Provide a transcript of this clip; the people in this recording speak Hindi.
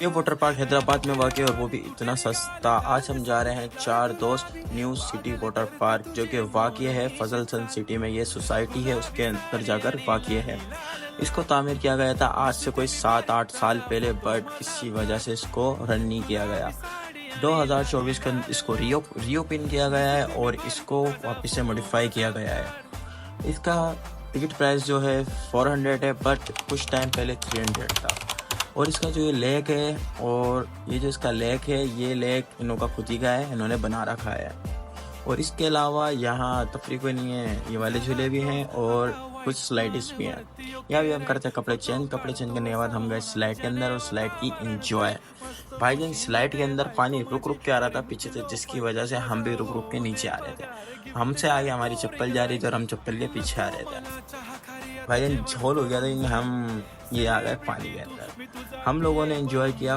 ये वाटर पार्क हैदराबाद में वाक़ है और वो भी इतना सस्ता। आज हम जा रहे हैं 4 दोस्त न्यू सिटी वाटर पार्क, जो कि वाक़ है फजल सन सिटी में। ये सोसाइटी है, उसके अंदर जाकर वाक़ है। इसको तामीर किया गया था आज से कोई 7-8 साल पहले, बट किसी वजह से इसको रन नहीं किया गया। 2024 का इसको रीओपन किया गया है और इसको वापस से मॉडिफाई किया गया है। इसका टिकट प्राइस जो है 400 है, बट कुछ टाइम पहले 300 था। और इसका जो ये लेक है, और ये जो इसका लेक है, ये लेक इन्हों का खुद ही का है, इन्होंने बना रखा है। और इसके अलावा यहाँ तफरीह कोई नहीं है, ये वाले झूले भी हैं और कुछ स्लाइड्स भी हैं। यहाँ भी हम करते हैं कपड़े चेंज करने के बाद हम गए स्लाइड के अंदर और स्लाइड की इंजॉय। भाई जान, स्लाइड के अंदर पानी रुक रुक के आ रहा था पीछे से, जिसकी वजह से हम भी रुक रुक के नीचे आ रहे थे। हमसे आगे हमारी चप्पल जा रही थी और हम चप्पल के पीछे आ रहे थे। भाई जान, झोल हो गया था, हम ये आ गए पानी के अंदर। हम लोगों ने एंजॉय किया।